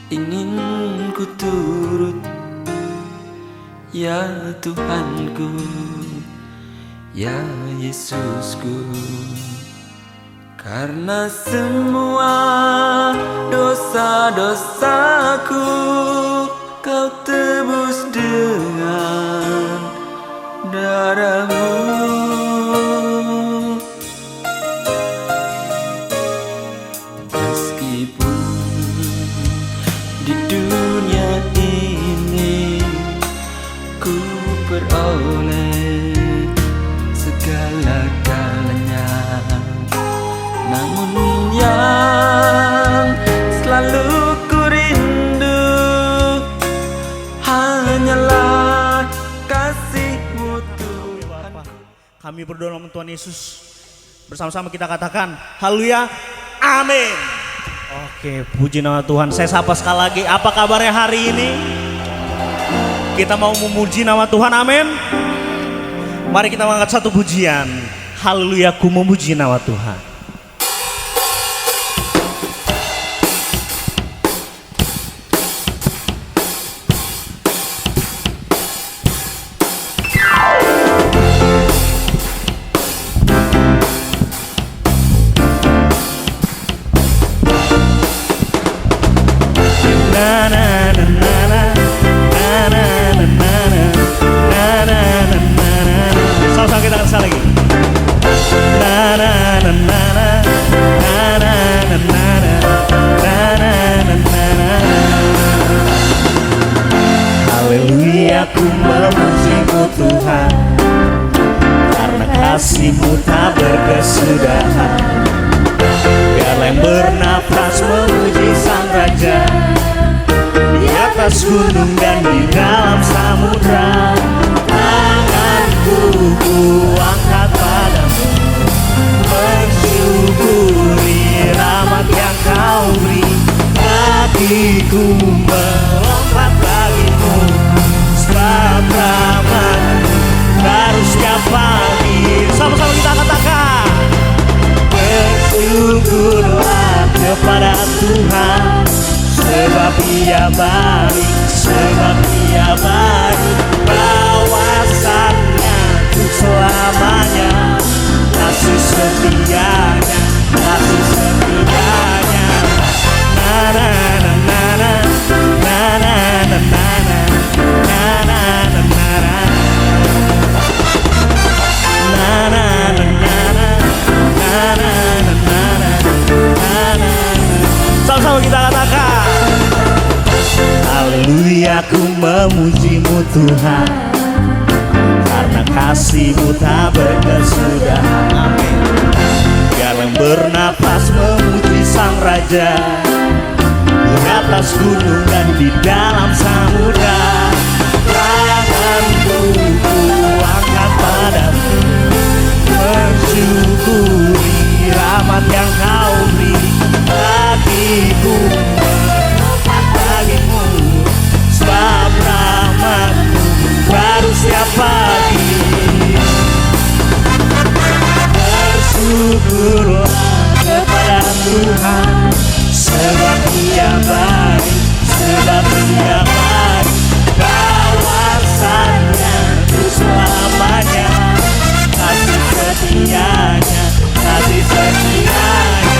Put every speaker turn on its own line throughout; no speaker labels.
ingin ku turut, ya Tuhanku, ya Yesusku. Karena semua dosa-dosaku Kau tebus dengan darah-Mu. Meskipun di dunia ini ku peroleh segala-galanya, namun yang selalu ku rindu hanyalah kasih-Mu Tuhan.
Kami berdoa dalam Tuhan Yesus. Bersama-sama kita katakan haleluya, amin. Oke, puji nama Tuhan. Saya sapa sekali lagi, apa kabarnya hari ini? Kita mau memuji nama Tuhan, amin. Mari kita mengangkat satu pujian. Haleluya, ku memuji nama Tuhan. Sama-sama kita akan lagi. Haleluya, ku memuji-Mu Tuhan, karena kasih-Mu tak berkesudahan. Biarlah yang bernafas memuji Sang Raja, di atas gunung dan di dalam samudra. Tanganku ku angkat padamu, mensyukuri rahmat yang Kau beri. Hatiku melompat bagimu, sebab rahmat-Mu baru setiap pagi. Sama-sama kita katakan, bersyukurlah kepada Tuhan, sebab Ia baik, sebab Ia baik. Bawasannya untuk selamanya, kasih setianya, kasih setianya. Na na na na na, na na na na na, na na na na na, na na na na, na na na na, na na. Sama-sama kita katakan, haleluya, ku memuji-Mu Tuhan, karena kasih-Mu tak berkesudahan. Amin. Biar yang bernafas memuji Sang Raja, di atas gunung dan di dalam samudra. Tanganku ku angkat padamu, mensyukuri rahmat yang Kau beri. Hatiku melompat bagimu, sebab rahmat-Mu baru setiap pagi. Bersyukurlah kepada Tuhan, sebab Ia baik, sebab Ia baik. Bawasannya untuk selamanya, kasih setianya, kasih setianya.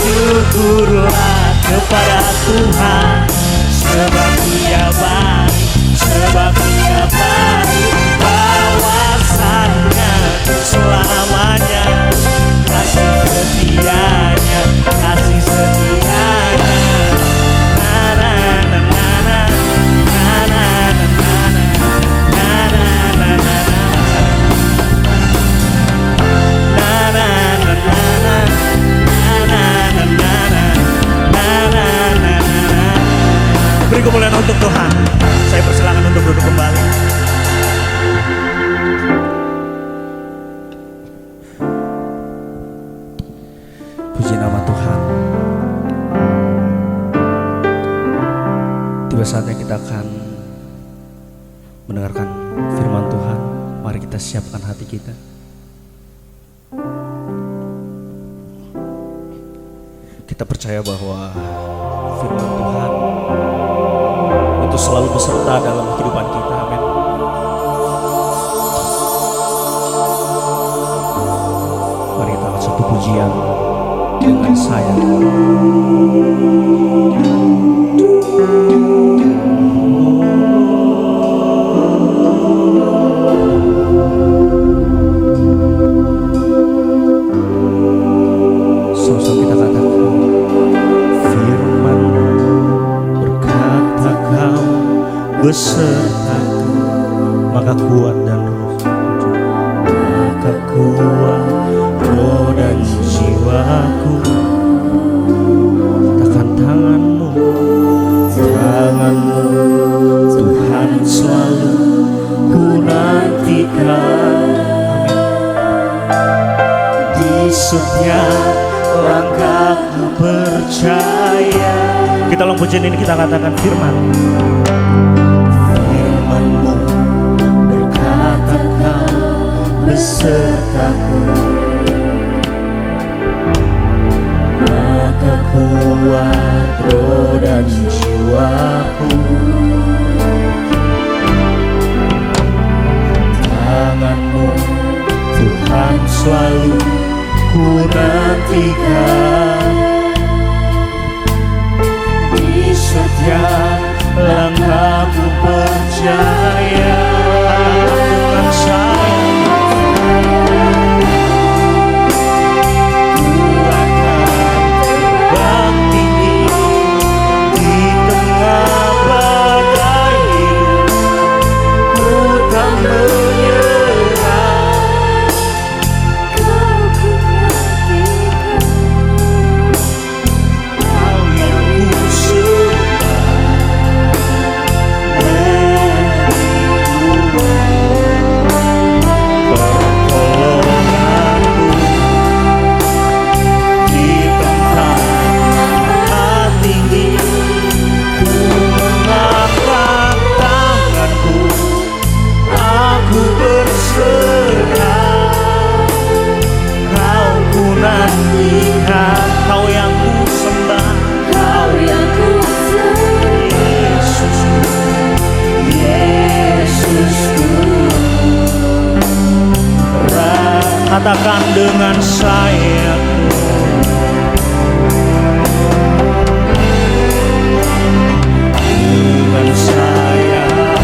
Bersyukurlah kepada Tuhan, sebab Ia baik, sebab Ia baik. Bawasannya untuk selamanya, kasih setianya, kasih setianya. Na na na na na, na na na na na, na na na na na, na na na na na. Beri kemuliaan untuk Tuhan. Saya persilakan untuk duduk kembali. Puji nama Tuhan. Tiba saatnya kita akan mendengarkan firman Tuhan. Mari kita siapkan hati kita. Kita percaya bahwa firman Tuhan selalu beserta dalam kehidupan kita. Amin. Mari kita angkat satu pujian dengan sayang. Sama-sama kita katakan, firman berkata kau besertaku, maka kuat dan maka kuat roh dan jiwaku. Katakan tanganmu Tuhan selalu ku nantikan. Di setiap langkahku percaya. Kita ulang pujian ini, kita katakan firman. Firman-Mu berkata kau besertaku, maka kuat roh dan jiwaku. Tangan-Mu Tuhan selalu ku nantikan. Di setiap langkahku percaya. Dengan sayang ku akan terbang tinggi di tengah badai hidup. Ku tak menyerah. Kau yang ku sembah, Kau yang ku sembah, Yesusku. Katakan dengan sayang, dengan sayang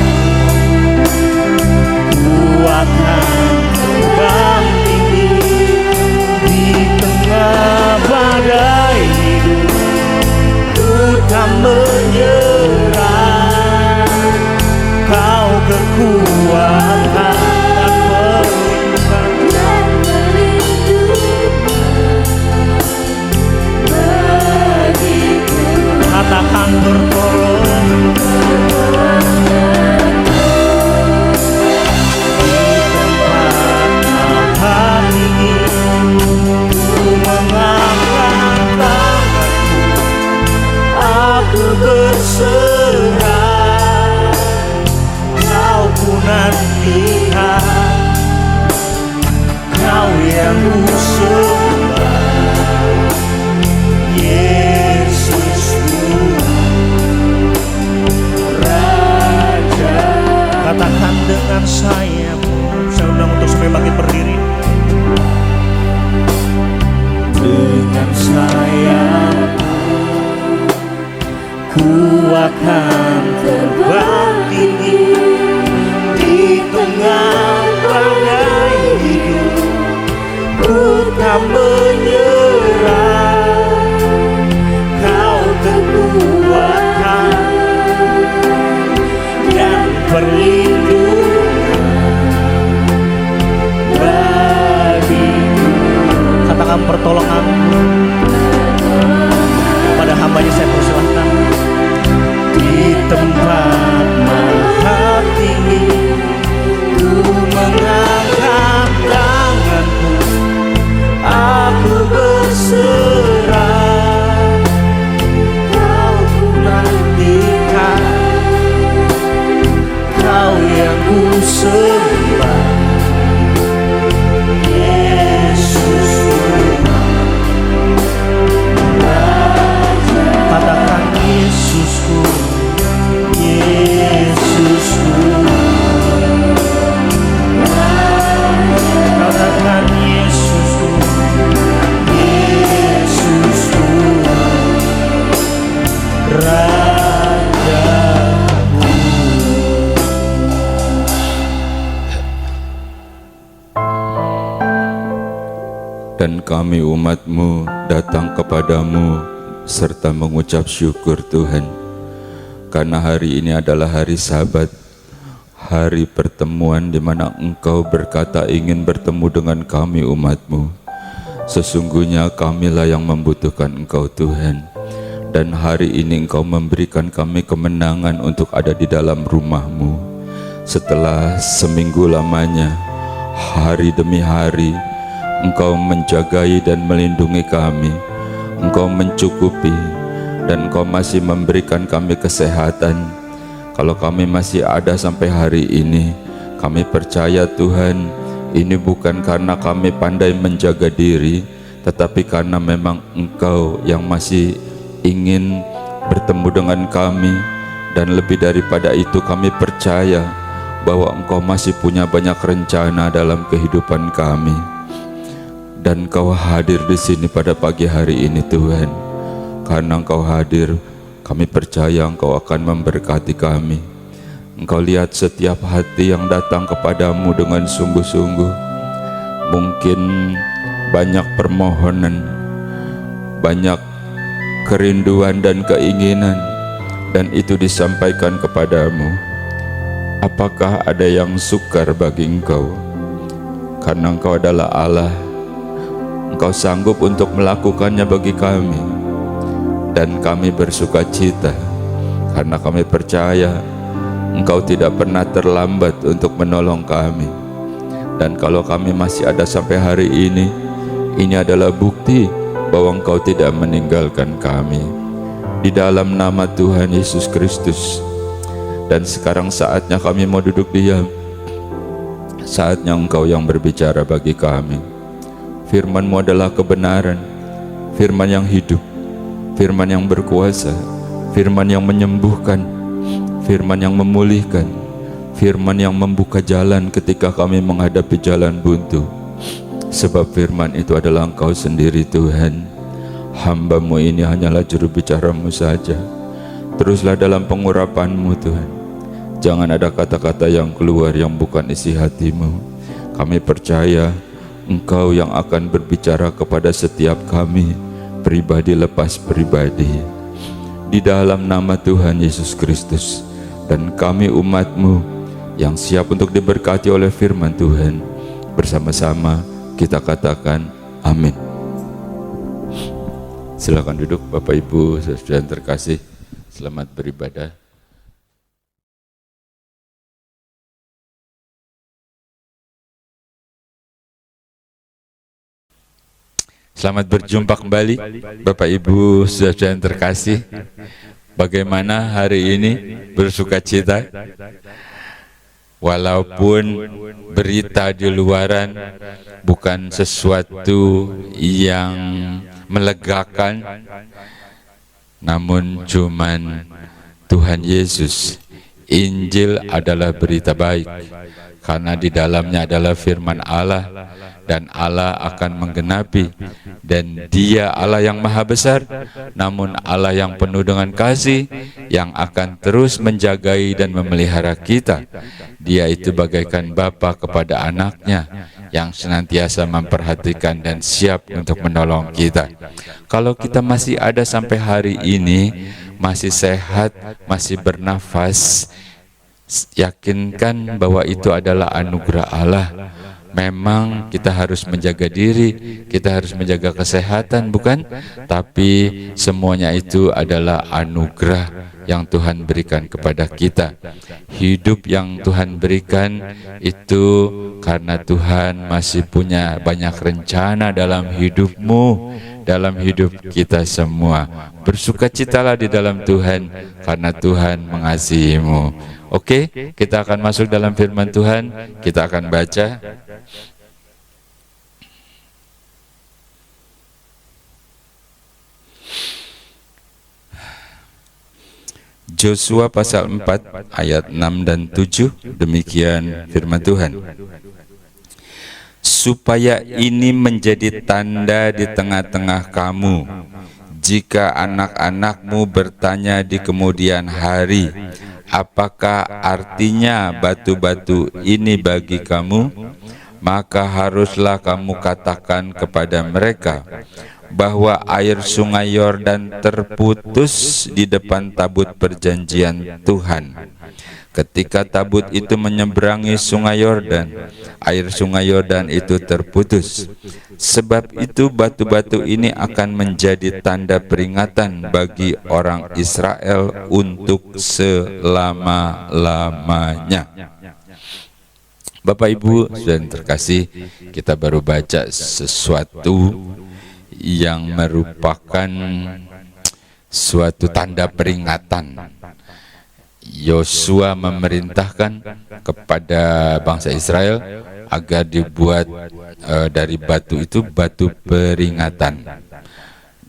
ku akan terbang tinggi di tengah badai hidup. Ku tak menyerah. Kau kekuatan dan perlindungan bagiku. Katakan bertolong. Di tempat maha tinggi ku mengangkat tanganku, aku berserah. Kau ku nantikan, Kau yang ku sembah, Yesusku, Raja. Katakan dengan sayapmu. Saya undang untuk supaya bangkit berdiri. Dengan sayapmu ku akan terbang tinggi di tengah badai hidup. Ku tak menyerah. Kau kekuatan dan perlindungan bagiku. Katakan pertolongan pada hamba-Nya. Saya persilahkan. Di tempat maha tinggi ku mengangkat tanganku,
dan kami umat-Mu datang kepadamu serta mengucap syukur Tuhan, karena hari ini adalah hari Sabat, hari pertemuan di mana Engkau berkata ingin bertemu dengan kami umat-Mu. Sesungguhnya kamilah yang membutuhkan Engkau Tuhan, dan hari ini Engkau memberikan kami kemenangan untuk ada di dalam rumah-Mu. Setelah seminggu lamanya, hari demi hari, Engkau menjagai dan melindungi kami, Engkau mencukupi, dan Engkau masih memberikan kami kesehatan. Kalau kami masih ada sampai hari ini, kami percaya Tuhan, ini bukan karena kami pandai menjaga diri, tetapi karena memang Engkau yang masih ingin bertemu dengan kami. Dan lebih daripada itu, kami percaya bahwa Engkau masih punya banyak rencana dalam kehidupan kami. Dan Engkau hadir di sini pada pagi hari ini Tuhan. Karena Engkau hadir, kami percaya Engkau akan memberkati kami. Engkau lihat setiap hati yang datang kepadamu dengan sungguh-sungguh. Mungkin banyak permohonan, banyak kerinduan dan keinginan, dan itu disampaikan kepadamu. Apakah ada yang sukar bagi Engkau? Karena Engkau adalah Allah, Engkau sanggup untuk melakukannya bagi kami, dan kami bersuka cita karena kami percaya Engkau tidak pernah terlambat untuk menolong kami. Dan kalau kami masih ada sampai hari ini adalah bukti bahwa Engkau tidak meninggalkan kami. Di dalam nama Tuhan Yesus Kristus. Dan sekarang saatnya kami mau duduk diam, saatnya Engkau yang berbicara bagi kami. Firman-Mu adalah kebenaran, firman yang hidup, firman yang berkuasa, firman yang menyembuhkan, firman yang memulihkan, firman yang membuka jalan ketika kami menghadapi jalan buntu. Sebab firman itu adalah Engkau sendiri Tuhan. Hamba-Mu ini hanyalah juru bicara-Mu saja. Teruslah dalam pengurapan-Mu Tuhan. Jangan ada kata-kata yang keluar yang bukan isi hati-Mu. Kami percaya Engkau yang akan berbicara kepada setiap kami, pribadi lepas pribadi. Di dalam nama Tuhan Yesus Kristus. Dan kami umat-Mu yang siap untuk diberkati oleh firman Tuhan, bersama-sama kita katakan amin. Silakan duduk Bapak Ibu saudara yang terkasih. Selamat beribadah. Selamat berjumpa kembali Bapak Ibu saudara yang terkasih. Bagaimana hari ini? Bersuka cita? Walaupun berita di luaran bukan sesuatu yang melegakan, namun cuman Tuhan Yesus, Injil adalah berita baik, karena di dalamnya adalah firman Allah, dan Allah akan menggenapi, dan Dia Allah yang maha besar, namun Allah yang penuh dengan kasih, yang akan terus menjagai dan memelihara kita. Dia itu bagaikan bapa kepada anaknya, yang senantiasa memperhatikan dan siap untuk menolong kita. Kalau kita masih ada sampai hari ini, masih sehat, masih bernafas, yakinkan bahwa itu adalah anugerah Allah. Memang kita harus menjaga diri, kita harus menjaga kesehatan, bukan? Tapi semuanya itu adalah anugerah yang Tuhan berikan kepada kita. Hidup yang Tuhan berikan itu karena Tuhan masih punya banyak rencana dalam hidupmu, dalam hidup kita semua. Bersukacitalah di dalam Tuhan, karena Tuhan mengasihimu. Oke, kita akan masuk dalam firman Tuhan. Kita akan baca Yosua pasal 4 ayat 6 dan 7. Demikian firman Tuhan. Supaya ini menjadi tanda di tengah-tengah kamu, jika anak-anakmu bertanya di kemudian hari, apakah artinya batu-batu ini bagi kamu? maka haruslah kamu katakan kepada mereka bahwa air sungai Yordan terputus di depan tabut perjanjian Tuhan. Ketika tabut itu menyeberangi sungai Yordan, air sungai Yordan itu terputus. Sebab itu batu-batu ini akan menjadi tanda peringatan bagi orang Israel untuk selama-lamanya. Bapak Ibu dan terkasih, kita baru baca sesuatu yang merupakan suatu tanda peringatan. Yosua memerintahkan kepada bangsa Israel agar dibuat dari batu itu batu peringatan.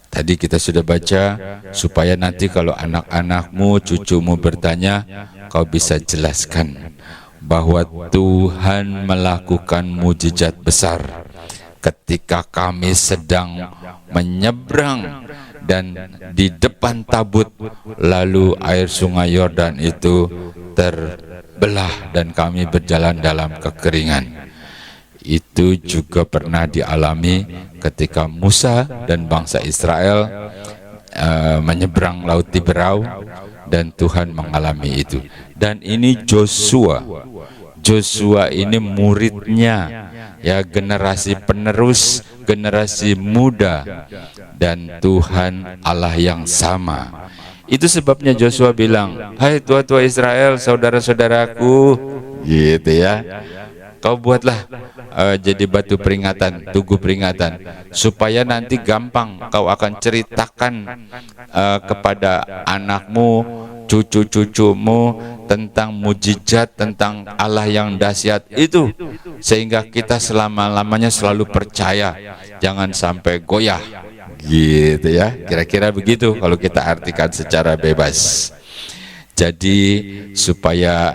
Tadi kita sudah baca supaya nanti kalau anak-anakmu, cucumu bertanya, kau bisa jelaskan bahwa Tuhan melakukan mujizat besar ketika kami sedang menyeberang dan di depan tabut, lalu air sungai Yordan itu terbelah dan kami berjalan dalam kekeringan. Itu juga pernah dialami ketika Musa dan bangsa Israel menyeberang Laut Tiberau, dan Tuhan mengalami itu. Dan ini Joshua ini muridnya, ya, generasi penerus, generasi muda, dan Tuhan Allah yang sama. Itu sebabnya Joshua bilang, hai tua-tua Israel, saudara-saudaraku, gitu ya, kau buatlah jadi batu peringatan, tugu peringatan, supaya nanti gampang kau akan ceritakan kepada anakmu, cucu-cucumu tentang mujizat, tentang Allah yang dahsyat itu, sehingga kita selama-lamanya selalu percaya, jangan sampai goyah, gitu ya. Kira-kira begitu kalau kita artikan secara bebas. Jadi supaya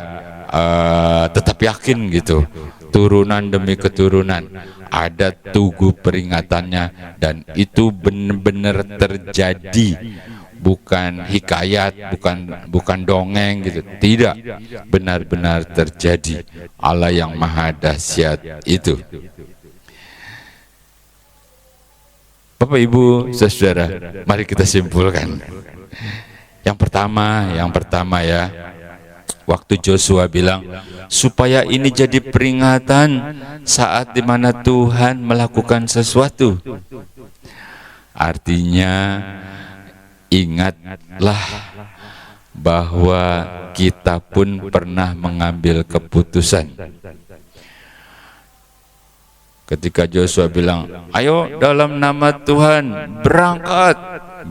tetap yakin gitu, turunan demi keturunan ada tugu peringatannya, dan itu benar-benar terjadi, bukan hikayat, bukan dongeng gitu, tidak, benar-benar terjadi. Allah yang maha dahsyat itu. Bapak Ibu saudara, mari kita simpulkan. Yang pertama ya, waktu Joshua bilang supaya ini jadi peringatan saat dimana Tuhan melakukan sesuatu, artinya ingatlah bahwa kita pun pernah mengambil keputusan. Ketika Joshua bilang, ayo dalam nama Tuhan berangkat,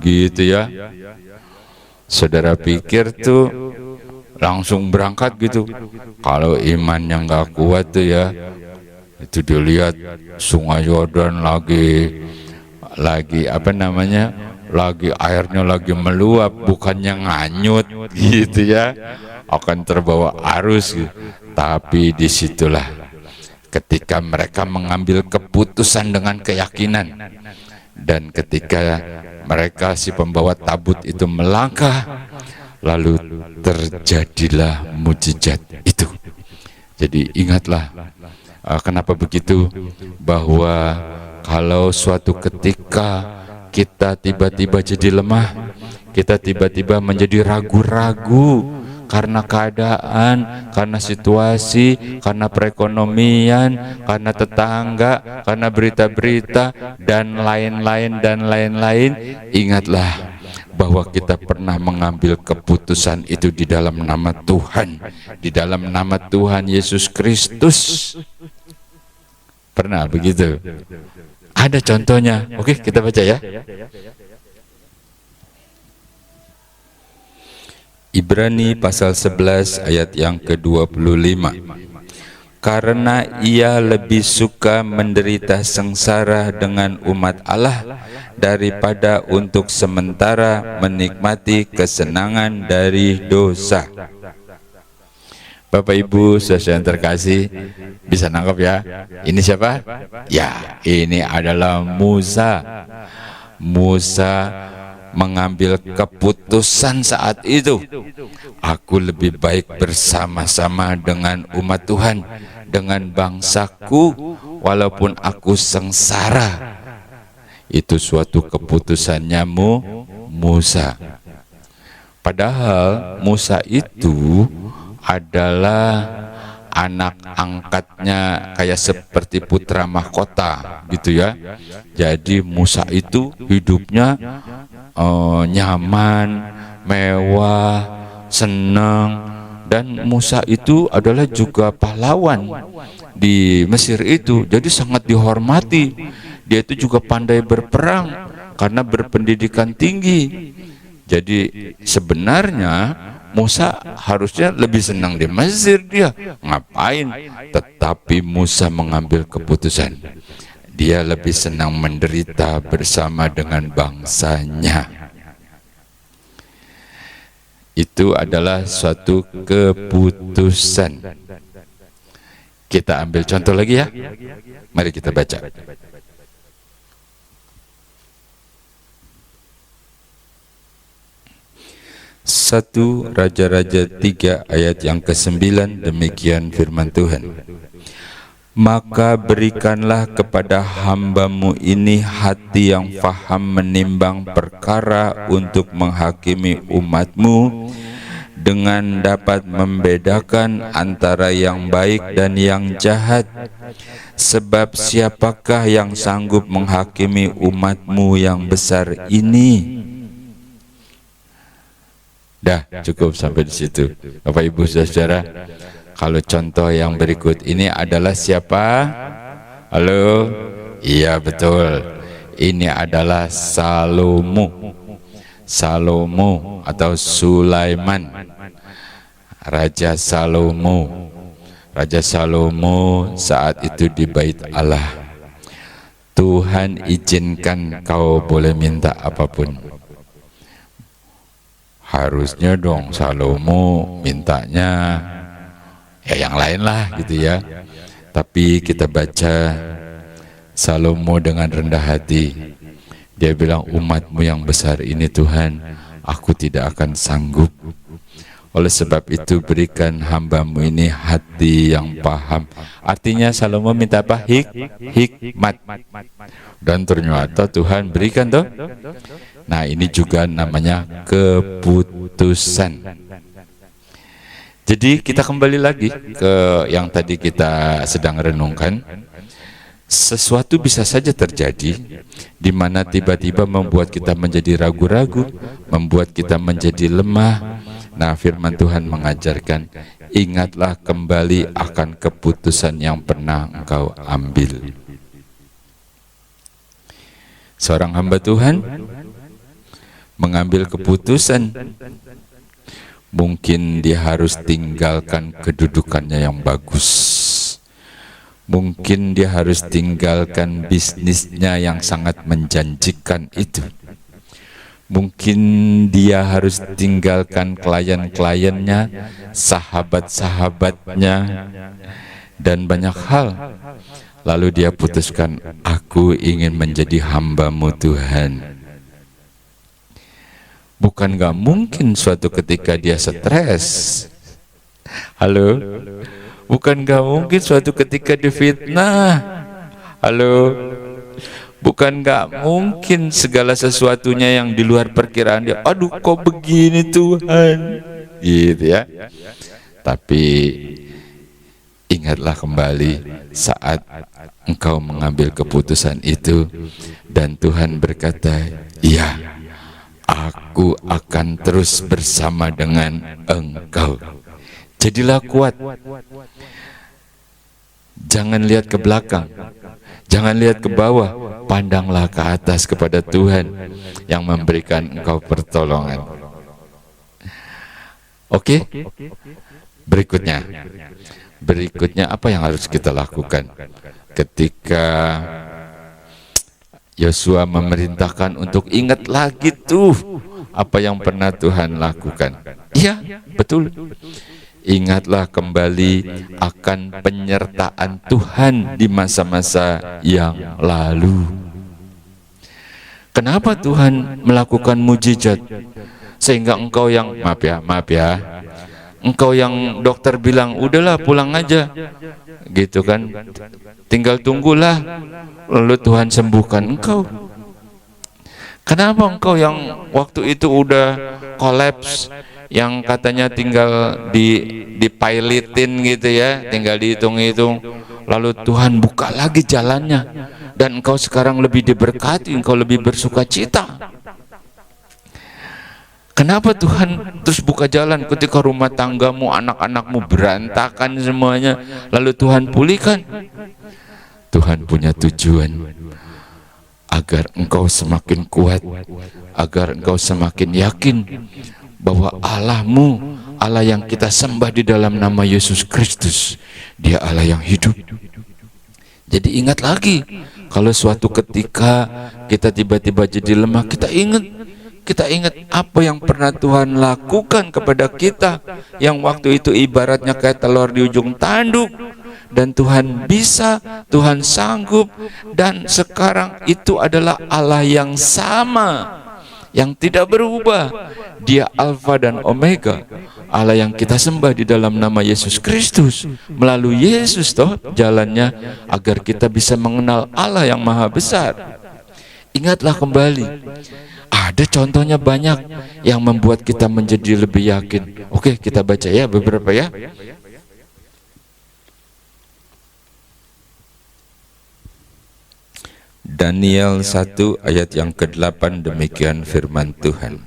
gitu ya, saudara pikir tuh langsung berangkat gitu? Kalau imannya nggak kuat tuh ya, itu dilihat sungai Yordan lagi apa namanya, lagi airnya lagi meluap, bukannya nganyut gitu ya, akan terbawa arus gitu. Tapi disitulah ketika mereka mengambil keputusan dengan keyakinan, dan ketika mereka si pembawa tabut itu melangkah, lalu terjadilah mujizat itu. Jadi ingatlah, kenapa begitu, bahwa kalau suatu ketika kita tiba-tiba jadi lemah, kita tiba-tiba menjadi ragu-ragu karena keadaan, karena situasi, karena perekonomian, karena tetangga, karena berita-berita, dan lain-lain, ingatlah bahwa kita pernah mengambil keputusan itu di dalam nama Tuhan, di dalam nama Tuhan Yesus Kristus. Pernah begitu? Ada contohnya. Oke, kita baca ya. Ibrani pasal 11 ayat yang ke-25. Karena ia lebih suka menderita sengsara dengan umat Allah daripada untuk sementara menikmati kesenangan dari dosa. Bapak Ibu saudara yang terkasih, bisa nangkap ya? Ini siapa? Ya, ini adalah Musa. Musa mengambil keputusan saat itu, aku lebih baik bersama-sama dengan umat Tuhan dengan bangsaku walaupun aku sengsara. Itu suatu keputusannya Musa. Padahal Musa itu adalah anak angkatnya kayak seperti putra mahkota gitu ya. Jadi Musa itu hidupnya nyaman, mewah, senang. Dan Musa itu adalah juga pahlawan di Mesir itu, jadi sangat dihormati. Dia itu juga pandai berperang karena berpendidikan tinggi. Jadi sebenarnya Musa harusnya lebih senang di Mesir dia. Ngapain? Tetapi Musa mengambil keputusan. Dia lebih senang menderita bersama dengan bangsanya. Itu adalah suatu keputusan. Kita ambil contoh lagi ya. Mari kita baca. Satu Raja-Raja 3 ayat yang ke-9, demikian firman Tuhan. Maka berikanlah kepada hamba-Mu ini hati yang faham menimbang perkara untuk menghakimi umat-Mu, dengan dapat membedakan antara yang baik dan yang jahat. Sebab siapakah yang sanggup menghakimi umat-Mu yang besar ini? Dah, cukup sampai di situ. Bapak Ibu Saudara, kalau contoh yang berikut ini adalah siapa? Halo? Iya betul. Ini adalah Salomo. Salomo atau Sulaiman. Raja Salomo. Raja Salomo saat itu di Bait Allah. Tuhan izinkan kau boleh minta apapun. Harusnya dong Salomo mintanya ya yang lain lah gitu ya. Tapi kita baca Salomo dengan rendah hati. Dia bilang, umat-Mu yang besar ini Tuhan, aku tidak akan sanggup. Oleh sebab itu berikan hamba-Mu ini hati yang paham. Artinya Salomo minta apa? Hikmat. Dan ternyata Tuhan berikan toh. Nah ini juga namanya keputusan. Jadi kita kembali lagi ke yang tadi kita sedang renungkan. Sesuatu bisa saja terjadi di mana tiba-tiba membuat kita menjadi ragu-ragu, membuat kita menjadi lemah. Nah firman Tuhan mengajarkan, ingatlah kembali akan keputusan yang pernah engkau ambil. Seorang hamba Tuhan mengambil keputusan. Mungkin dia harus tinggalkan kedudukannya yang bagus. Mungkin dia harus tinggalkan bisnisnya yang sangat menjanjikan itu. Mungkin dia harus tinggalkan klien-kliennya, sahabat-sahabatnya, dan banyak hal. Lalu dia putuskan, aku ingin menjadi hamba-Mu Tuhan. Bukan gak mungkin suatu ketika dia stres. Halo? Bukan gak mungkin suatu ketika difitnah. Halo? Bukan gak mungkin segala sesuatunya yang di luar perkiraan dia, aduh kok begini Tuhan, gitu ya. Tapi ingatlah kembali saat engkau mengambil keputusan itu dan Tuhan berkata, iya, aku akan terus bersama dengan engkau. Jadilah kuat. Jangan lihat ke belakang, jangan lihat ke bawah, pandanglah ke atas kepada Tuhan yang memberikan engkau pertolongan. Oke? Berikutnya apa yang harus kita lakukan ketika Yosua memerintahkan untuk ingat lagi tuh apa yang pernah Tuhan lakukan? Iya, betul. Ingatlah kembali akan penyertaan Tuhan di masa-masa yang lalu. Kenapa Tuhan melakukan mujizat sehingga engkau yang maaf ya, engkau yang dokter bilang udahlah pulang aja, gitu kan, tinggal tunggulah lalu Tuhan sembuhkan engkau. Kenapa engkau yang waktu itu udah kolaps, yang katanya tinggal dipilotin gitu ya, tinggal dihitung-hitung, lalu Tuhan buka lagi jalannya dan engkau sekarang lebih diberkati, engkau lebih bersuka cita? Kenapa Tuhan terus buka jalan ketika rumah tanggamu, anak-anakmu berantakan semuanya, lalu Tuhan pulihkan? Tuhan punya tujuan agar engkau semakin kuat, agar engkau semakin yakin bahwa Allahmu, Allah yang kita sembah di dalam nama Yesus Kristus, Dia Allah yang hidup. Jadi ingat lagi, kalau suatu ketika kita tiba-tiba jadi lemah, kita ingat apa yang pernah Tuhan lakukan kepada kita, yang waktu itu ibaratnya kayak telur di ujung tanduk. Dan Tuhan bisa, Tuhan sanggup, dan sekarang itu adalah Allah yang sama, yang tidak berubah. Dia Alfa dan Omega, Allah yang kita sembah di dalam nama Yesus Kristus. Melalui Yesus toh jalannya agar kita bisa mengenal Allah yang maha besar. Ingatlah kembali, ada contohnya banyak yang membuat kita menjadi lebih yakin. Oke, kita baca ya beberapa ya. Daniel 1 ayat yang ke-8, demikian firman Tuhan.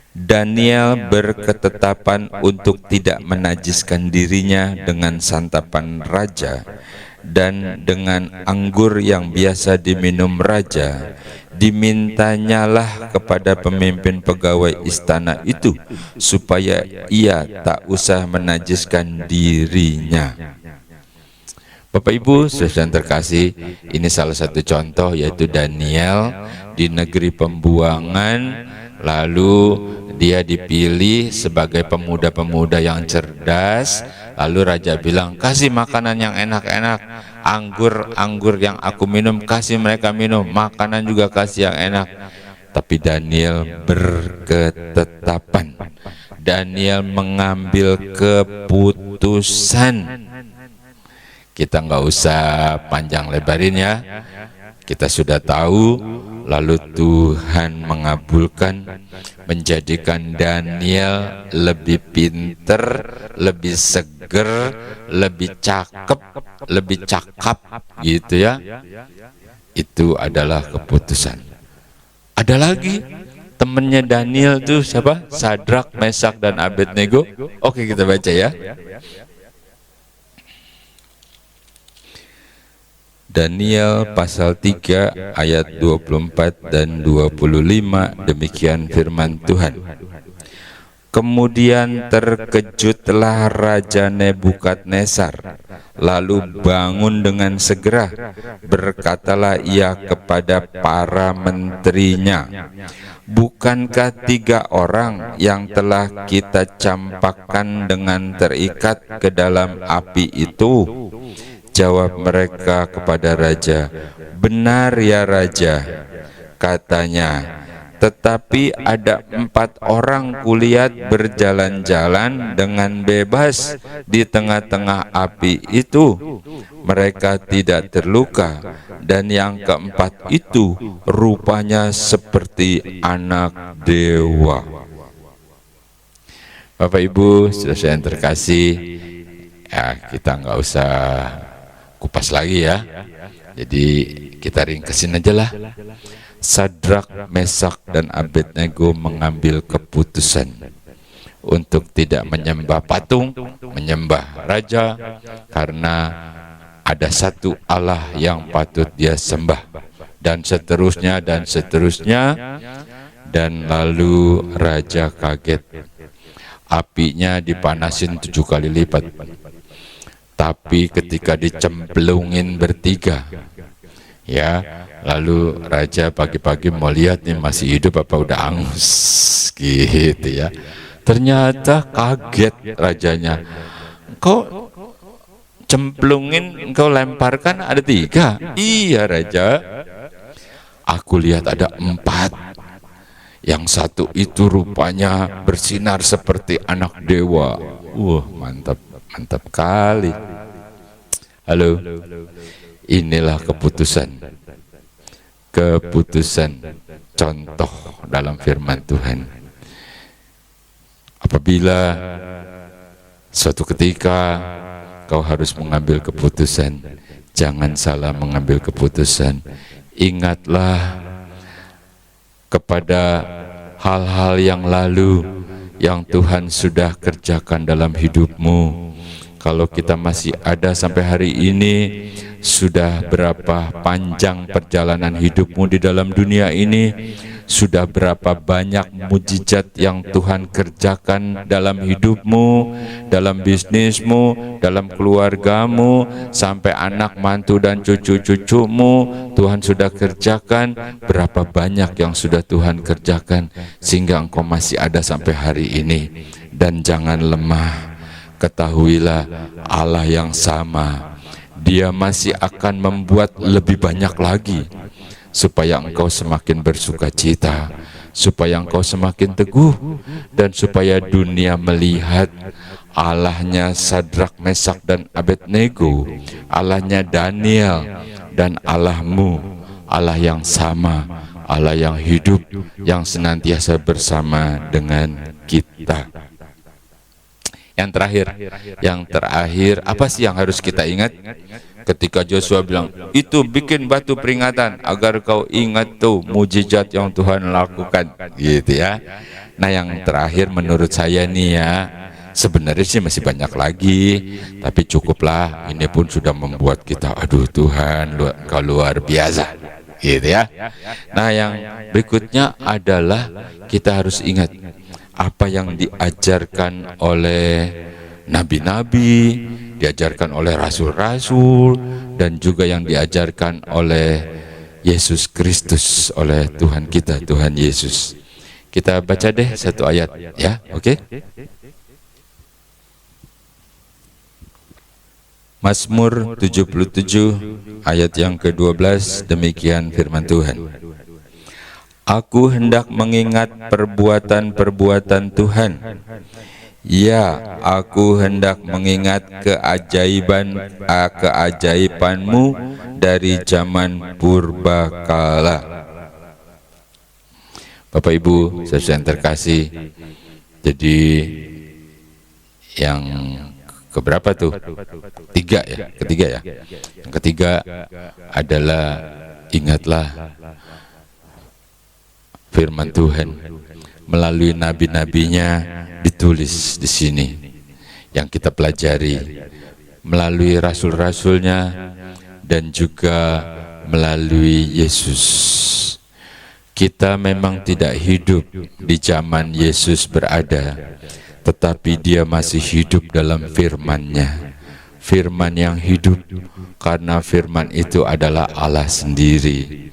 Daniel berketetapan untuk tidak menajiskan dirinya dengan santapan raja dan dengan anggur yang biasa diminum raja. Dimintanyalah kepada pemimpin pegawai istana itu supaya ia tak usah menajiskan dirinya. Bapak Ibu saudara terkasih, ini salah satu contoh, yaitu Daniel di negeri pembuangan, lalu dia dipilih sebagai pemuda-pemuda yang cerdas. Lalu raja bilang, kasih makanan yang enak-enak, anggur yang aku minum kasih mereka minum, makanan juga kasih yang enak. Tapi Daniel berketetapan, Daniel mengambil keputusan. Kita nggak usah panjang lebarin ya, kita sudah tahu. Lalu Tuhan mengabulkan, menjadikan Daniel lebih pinter, lebih seger, lebih cakep gitu ya. Itu adalah keputusan. Ada lagi temennya Daniel tuh siapa? Sadrak, Mesak, dan Abednego. Oke, kita baca ya. Daniel pasal 3 ayat 24 dan 25, demikian firman Tuhan. Kemudian terkejutlah Raja Nebukadnezar, lalu bangun dengan segera. Berkatalah ia kepada para menterinya, bukankah 3 orang yang telah kita campakkan dengan terikat ke dalam api itu? Jawab mereka kepada raja, benar ya raja. Katanya, tetapi ada 4 orang kulihat berjalan-jalan dengan bebas di tengah-tengah api itu. Mereka tidak terluka, dan yang keempat itu rupanya seperti anak dewa. Bapak Ibu, saudara yang terkasih, ya kita nggak usah kupas lagi ya. Jadi kita ringkesin aja lah. Sadrak, Mesak, dan Abednego mengambil keputusan untuk tidak menyembah patung, menyembah raja, karena ada satu Allah yang patut dia sembah, dan seterusnya dan seterusnya. Dan lalu raja kaget, apinya dipanasin 7 kali lipat. Tapi ketika dicemplungin bertiga, ya, lalu raja pagi-pagi mau lihat nih masih hidup apa udah angus gitu ya. Ternyata kaget rajanya, kok cemplungin engkau lemparkan ada 3? Iya raja, aku lihat ada 4. Yang satu itu rupanya bersinar seperti anak dewa. Mantap, mantap kali. Halo, inilah keputusan contoh dalam firman Tuhan. Apabila suatu ketika kau harus mengambil keputusan, jangan salah mengambil keputusan. Ingatlah kepada hal-hal yang lalu yang Tuhan sudah kerjakan dalam hidupmu. Kalau kita masih ada sampai hari ini, sudah berapa panjang perjalanan hidupmu di dalam dunia ini, sudah berapa banyak mujizat yang Tuhan kerjakan dalam hidupmu, dalam bisnismu, dalam keluargamu, sampai anak mantu dan cucu-cucumu Tuhan sudah kerjakan. Berapa banyak yang sudah Tuhan kerjakan sehingga engkau masih ada sampai hari ini. Dan jangan lemah, ketahuilah Allah yang sama, Dia masih akan membuat lebih banyak lagi, supaya engkau semakin bersuka cita, supaya engkau semakin teguh, dan supaya dunia melihat Allahnya Sadrak, Mesak, dan Abednego, Allahnya Daniel, dan Allahmu, Allah yang sama, Allah yang hidup, yang senantiasa bersama dengan kita. Yang terakhir, apa sih yang harus kita ingat? Ketika Joshua bilang, itu bikin batu peringatan agar kau ingat tuh mujizat yang Tuhan lakukan, gitu ya. Nah, yang terakhir menurut saya nih ya, sebenarnya sih masih banyak lagi, tapi cukuplah. Ini pun sudah membuat kita, aduh Tuhan, Kau luar biasa, gitu ya. Nah, yang berikutnya adalah kita harus ingat apa yang diajarkan oleh nabi-nabi, diajarkan oleh rasul-rasul, dan juga yang diajarkan oleh Yesus Kristus, oleh Tuhan kita, Tuhan Yesus. Kita baca deh satu ayat ya, oke? Mazmur 77 ayat yang ke-12, demikian firman Tuhan. Aku hendak mengingat perbuatan-perbuatan Tuhan. Ya, aku hendak mengingat keajaiban-mu dari zaman purbakala. Bapak Ibu, saudara yang terkasih, jadi yang keberapa tuh? Ketiga ya. Yang ketiga adalah ingatlah firman Tuhan melalui nabi-nabinya ditulis di sini yang kita pelajari, melalui rasul-rasulnya, dan juga melalui Yesus. Kita memang tidak hidup di zaman Yesus berada, tetapi Dia masih hidup dalam firman-Nya, firman yang hidup, karena firman itu adalah Allah sendiri.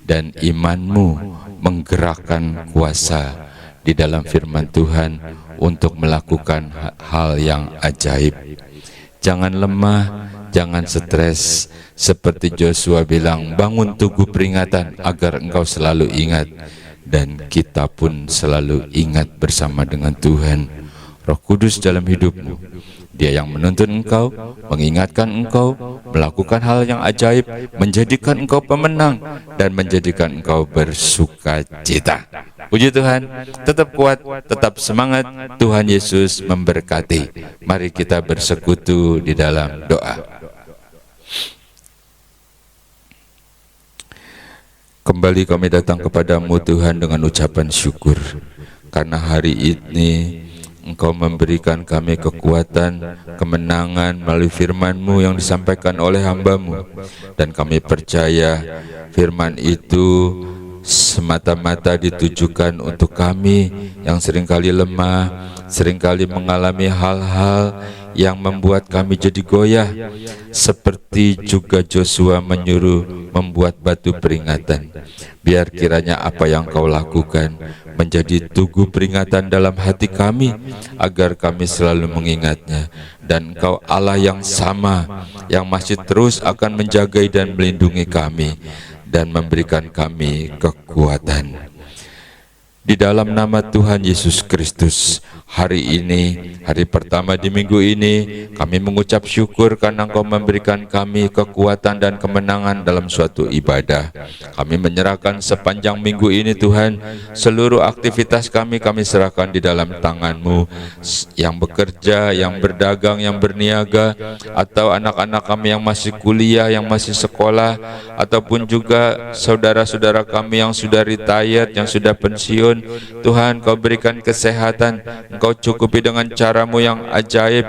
Dan imanmu menggerakkan kuasa di dalam firman Tuhan untuk melakukan hal yang ajaib. Jangan lemah, jangan stres. Seperti Joshua bilang, bangun tugu peringatan agar engkau selalu ingat. Dan kita pun selalu ingat bersama dengan Tuhan. Roh Kudus dalam hidupmu, Dia yang menuntun engkau, mengingatkan engkau, melakukan hal yang ajaib, menjadikan engkau pemenang, dan menjadikan engkau bersuka cita. Puji Tuhan, tetap kuat, tetap semangat. Tuhan Yesus memberkati. Mari kita bersekutu di dalam doa. Kembali kami datang kepadamu Tuhan dengan ucapan syukur, karena hari ini Engkau memberikan kami kekuatan, kemenangan melalui firman-Mu yang disampaikan oleh hamba-Mu. Dan kami percaya firman itu semata-mata ditujukan untuk kami yang seringkali lemah, seringkali mengalami hal-hal yang membuat kami jadi goyah. Seperti juga Joshua menyuruh membuat batu peringatan. Biar kiranya apa yang Kau lakukan menjadi tugu peringatan dalam hati kami, agar kami selalu mengingatnya. Dan Engkau Allah yang sama, yang masih terus akan menjaga dan melindungi kami, dan memberikan kami kekuatan. Di dalam nama Tuhan Yesus Kristus, Hari ini, hari pertama di minggu ini, kami mengucap syukur karena Engkau memberikan kami kekuatan dan kemenangan dalam suatu ibadah. Kami menyerahkan sepanjang minggu ini Tuhan, seluruh aktivitas kami serahkan di dalam tangan-Mu. Yang bekerja, yang berdagang, yang berniaga, atau anak-anak kami yang masih kuliah, yang masih sekolah, ataupun juga saudara-saudara kami yang sudah retired, yang sudah pensiun. Tuhan, Kau berikan kesehatan, Engkau cukupi dengan cara-Mu yang ajaib,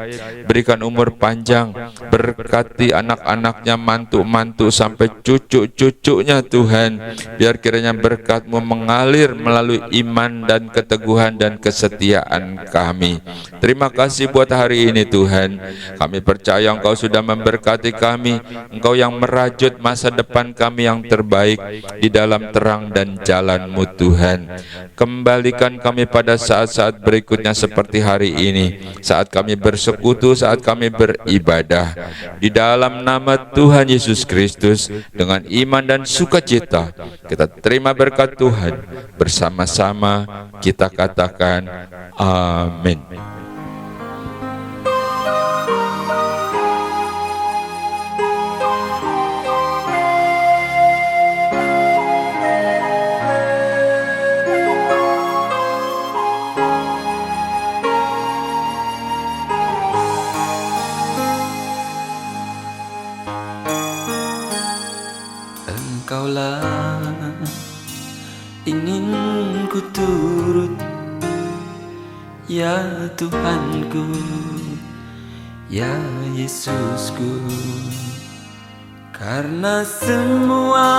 berikan umur panjang, berkati anak-anaknya, mantu-mantu sampai cucu-cucunya Tuhan. Biar kiranya berkat-Mu mengalir melalui iman dan keteguhan dan kesetiaan kami. Terima kasih buat hari ini Tuhan. Kami percaya Engkau sudah memberkati kami, Engkau yang merajut masa depan kami yang terbaik di dalam terang dan jalan-Mu Tuhan. Kembalikan kami pada saat-saat berikutnya seperti hari ini, saat kami bersekutu, saat kami beribadah. Di dalam nama Tuhan Yesus Kristus, dengan iman dan sukacita, kita terima berkat Tuhan. Bersama-sama kita katakan amin.
Engkaulah ingin ku turut, ya Tuhanku, ya Yesusku. Karena semua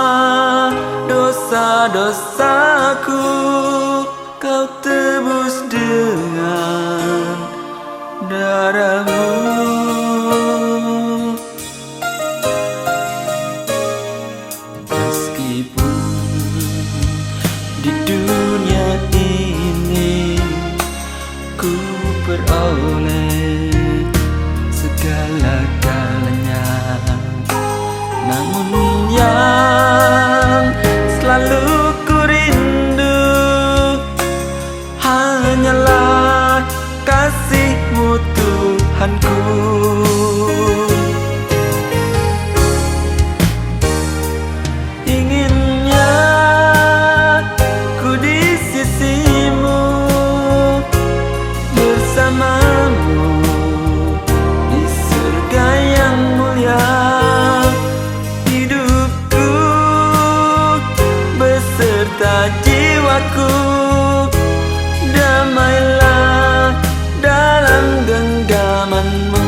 dosa-dosaku Kau tebus dengan darah-Mu. Di dunia ini ku peroleh segala-galanya, namun yang selalu ku rindu hanyalah kasih-Mu Tuhanku. Jiwaku damailah dalam genggaman-Mu.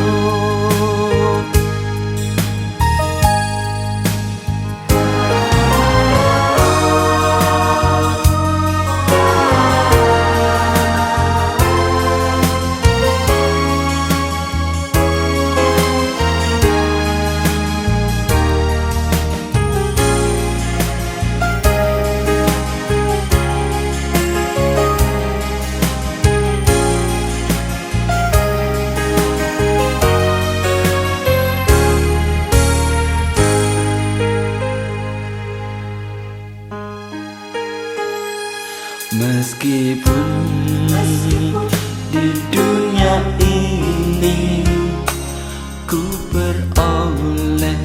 Meskipun di dunia ini ku peroleh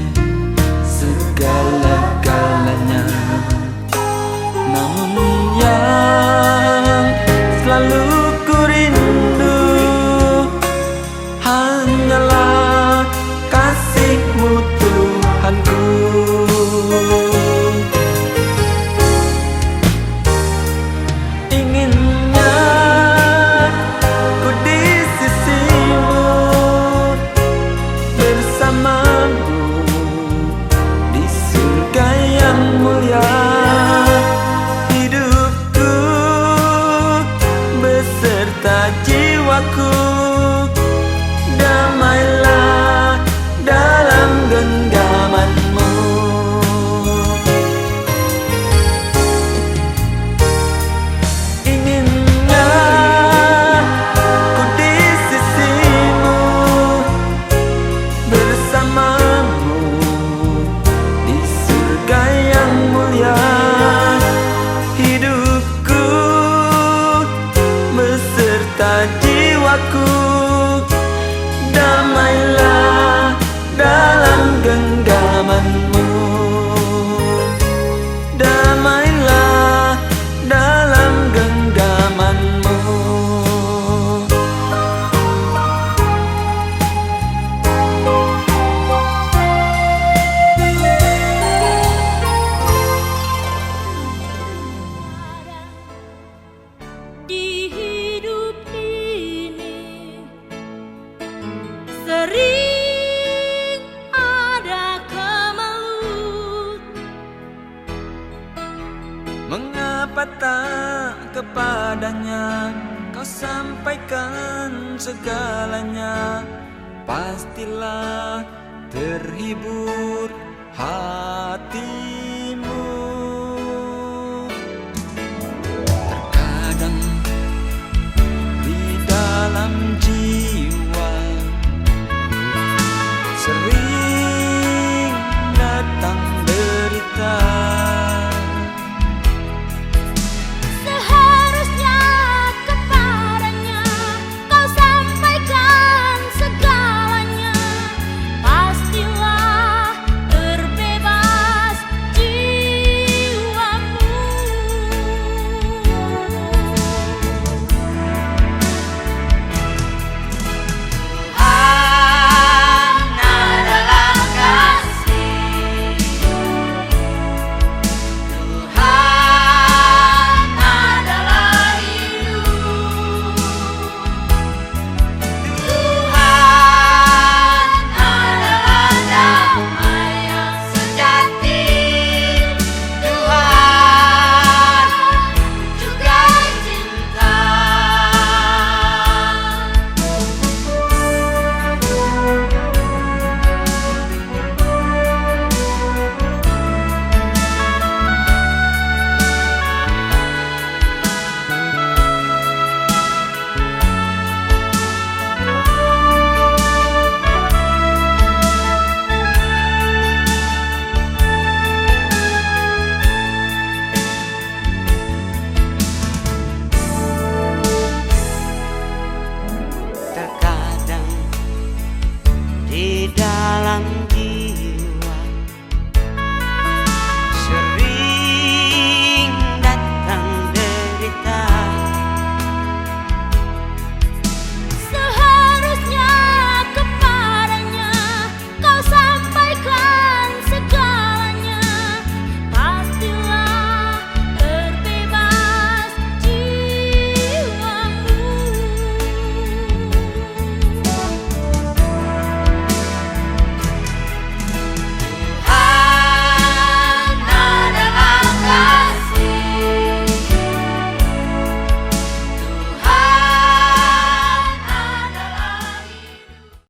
segala-galanya, namun yang selalu ku rindu hanyalah kasih-Mu Tuhanku. Inginnya ku di sisi-Mu padanya, kau sampaikan segalanya, pastilah terhibur hati.